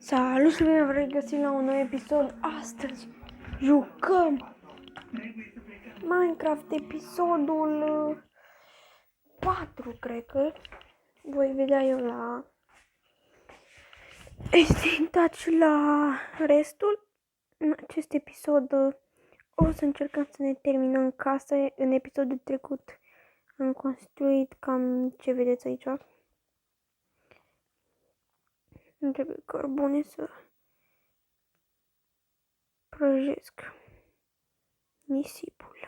Salut și bine v-am găsit la un nou episod. Astăzi jucăm Minecraft episodul 4, cred că. Voi vedea eu la editat și la restul. În acest episod o să încercăm să ne terminăm casa. În episodul trecut am construit cam ce vedeți aici. Îmi trebuie cărbune să prăjesc nisipul.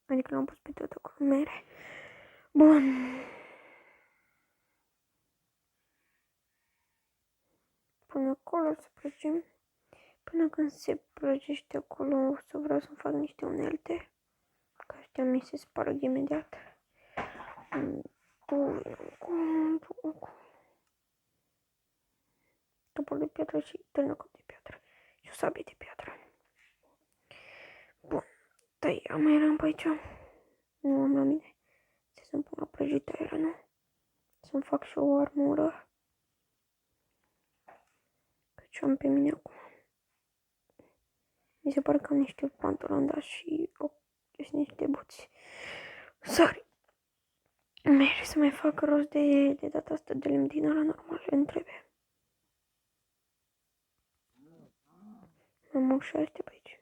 Adică l-am pus pe tot acolo mere. Bun. Până acolo să prăjim. Până când se prăjește acolo o să vreau să fac niște unelte. Că ăștia mi se sparg imediat. Topor de piatră și târnăcop de piatră. Și o sabie de piatră. Bun. Tăia mai eram pe aici. Nu am la mine. Să-mi pun la prăjită, nu? Să-mi fac și o armură. Căci am pe mine acum. Mi se pare că am niște pantaloni, dar și niște buți. Sorry. Merge să mai fac rost de data asta de lemn din ăla normal, îmi trebuie. Am ușa astea pe aici.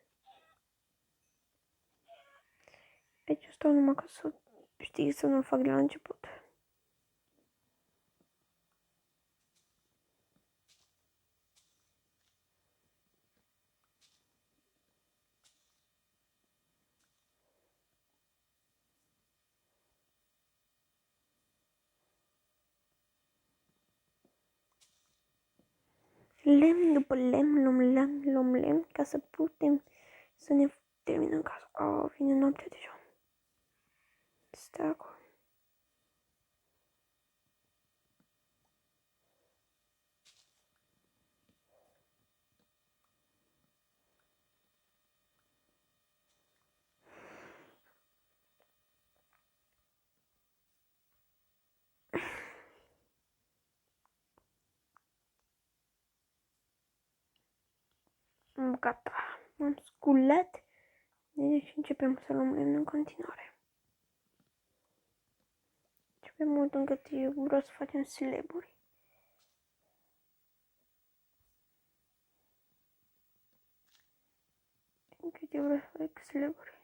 Aici stau numai ca să știi să nu fac de la început. Lemn după lemn, luăm lemn ca să putem să ne terminăm casa. Vine noaptea deja. Stai acolo. Gata, m-am sculat. Deci începem să luăm lemn în continuare. Începem mult încât eu vreau să facem slaburi. Încât eu vreau să fac slaburi.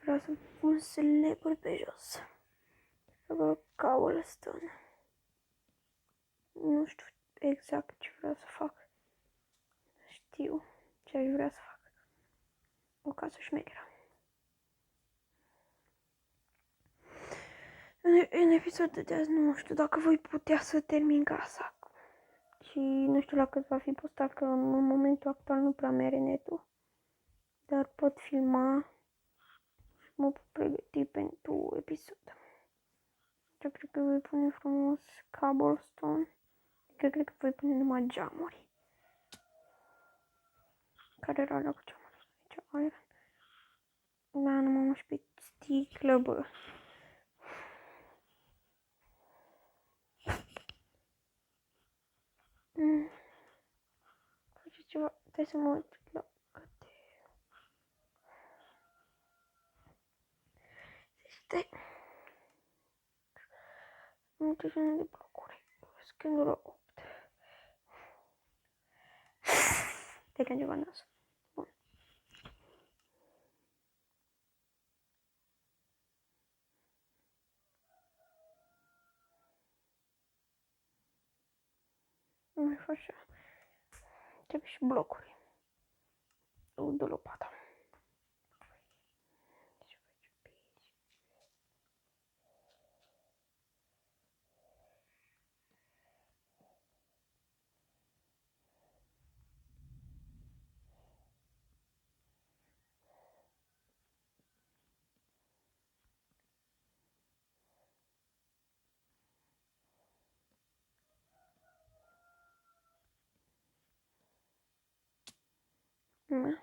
Vreau să pun slaburi pe jos. Acolo cobblestone. Nu știu exact ce vreau să fac. Știu ce aș vrea să fac. O casă șmecheră. În episodul de azi nu știu dacă voi putea să termin casa. Și nu știu la cât va fi postat, că în momentul actual nu prea merge netul. Dar pot filma și mă pot pregăti pentru episod. Eu cred că voi pune frumos cobblestone. Cred că voi pune numai geamuri. Care era la cu geamuri? Aici, iron. Da, nu m-am pe sticlă, bă. Face ceva. Stai să mă uit la câte. Stai. Nu te de blocuri. Scândul la 8. Te că ceva nas. Bun. Nu mai fac așa. Trebuie și blocuri. O de lopata. Da.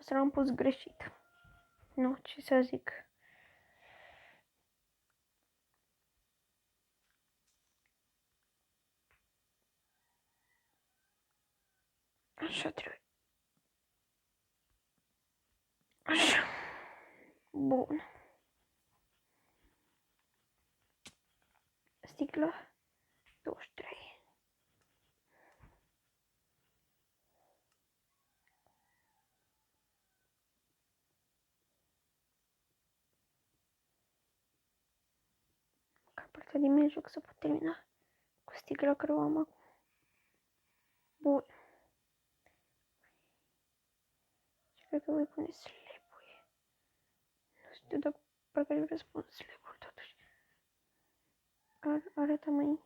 să l-am pus greșit. Nu, ce să zic. Așa trebuie. Așa. Bun. Sticlă 23. Ca partea din mijloc să pot termina cu sticla care o am acum. Bun. Și cred că voi pune slaburi. Nu știu dacă parcă vreau să pun slaburi totuși. Arată mai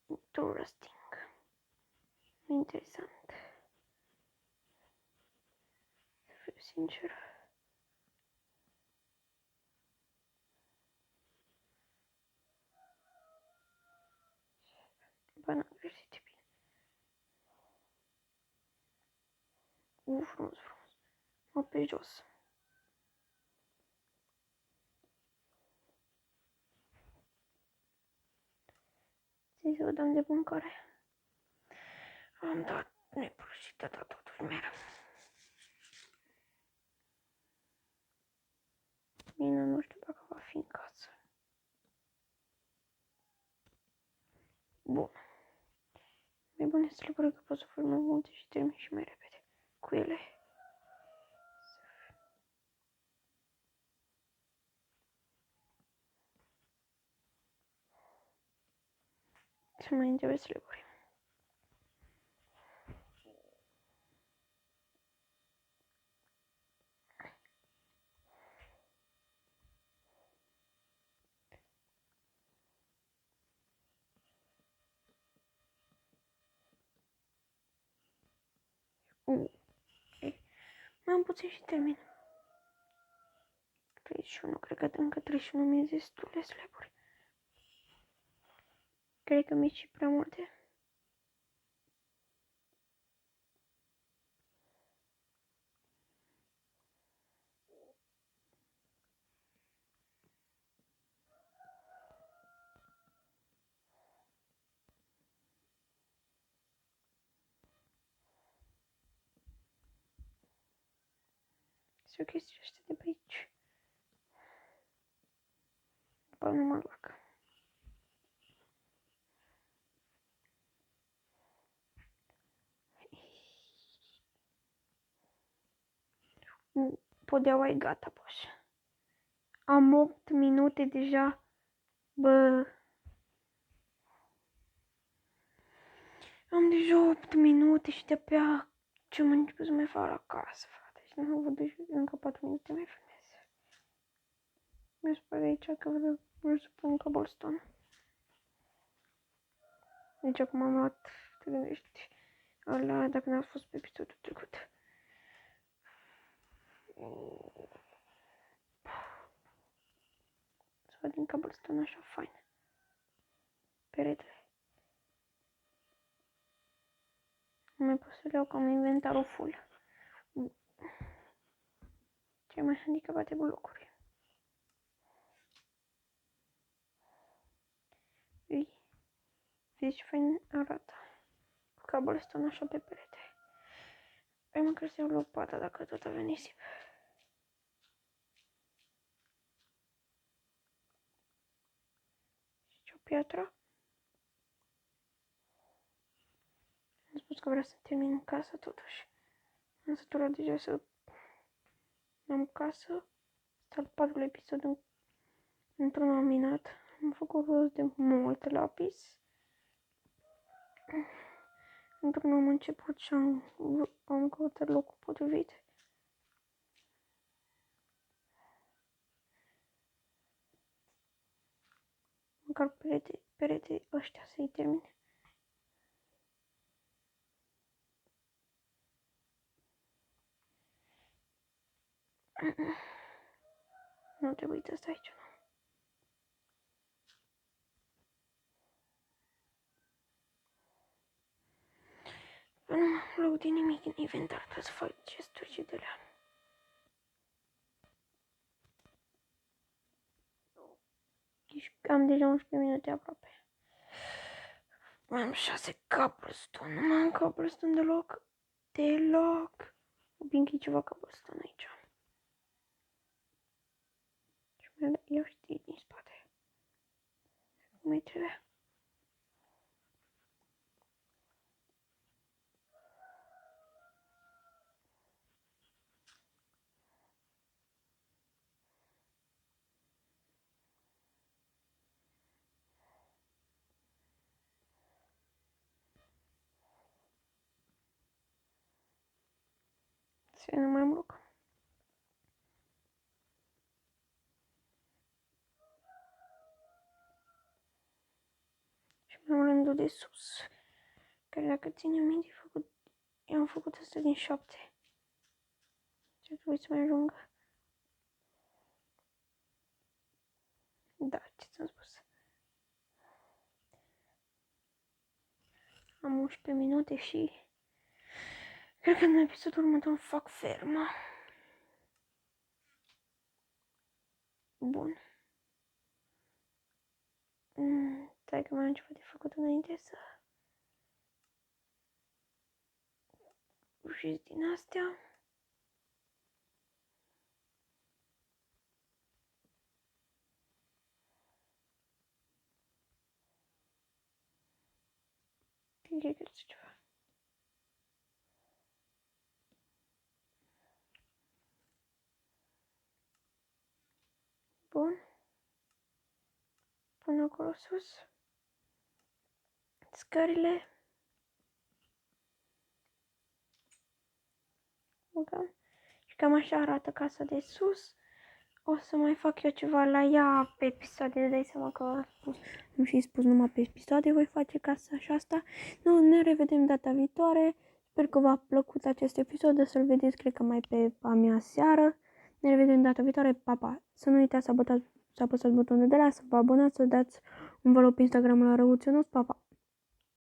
interesting. Mai interesant. Să fiu sincer. Ba, n-am greșit bine. Frumos, frumos. Mă pe jos. Zi să vă dăm de mâncare. Am dat nepărășită, dar totuși mereu. Bine, nu știu dacă va fi în casă. Bun. Mai bune să le pare că pot să fac mai multe și termin și mai repede cu ele. Să mai înțeleg să le pare. Mai am puțin și termin. 31, cred că încă 31 mi-e destule slaburi. Cred că mi-e și prea multe. Sunt chestiile astea de pe aici. După nu mă lac. Podeaua e gata, boș. Am 8 minute deja. Bă. Am deja 8 minute și de-abia ce am început să mai fac la casă, frate. Și nu văd încă 4 minute mai filmez. Mi se pare aici că vreau să pun cobblestone. Deci acum am luat, te gândești, ăla dacă n-a fost pe episodul trecut. Să văd din cobblestone așa fain. Peretele. Nu mai pot să le iau că am inventarul full. Cei mai handicapate blocuri. Vezi ce fain arată. Cu cobblestone așa pe perete. Păi măcar să iau lopata dacă tot avea nisip. Și o piatră. Am spus că vreau să termin în casă totuși. Am săturat deja să am casă. Asta al 4-lea episod într-un laminat. Am făcut rost de mult lapis. Într-un am început și am căutat locul potrivit. Măcar perete ăștia să-i termine. Nu trebuie să stai aici. Nu am loc de nimic în inventar, trebuie să fac gesturi și de alea. Am deja 11 minute aproape. Mai am 6 cobblestone. Nu mai am cobblestone deloc. Deloc. Bine că e ceva cobblestone aici. Și eu știi din spate. Cum îi trebuie. Să nu mai am loc. Și mai am rândul de sus. Care dacă ține minte, eu am făcut asta din 7. Ce trebuie să mai ajungă. Da, ce ți-am spus. Am 11 minute și cred că în episodul următor fac ferma. Bun. Stai că mai am ceva de făcut înainte să ușiți din astea. Cred că ceva. Bun. Până acolo sus. Scările. Băgăm. Și cam așa arată casa de sus. O să mai fac eu ceva la ea pe episoade. Dai seama că am și spus numai pe episoade voi face casa și asta. Nu, ne revedem data viitoare. Sper că v-a plăcut acest episod. O să-l vedeți, cred că mai pe a mea seară. Ne revedem data viitoare. Pa, pa! Să nu uitați să apăsați butonul de like, să vă abonați, să dați un follow pe Instagram la Răuționos. Pa, pa!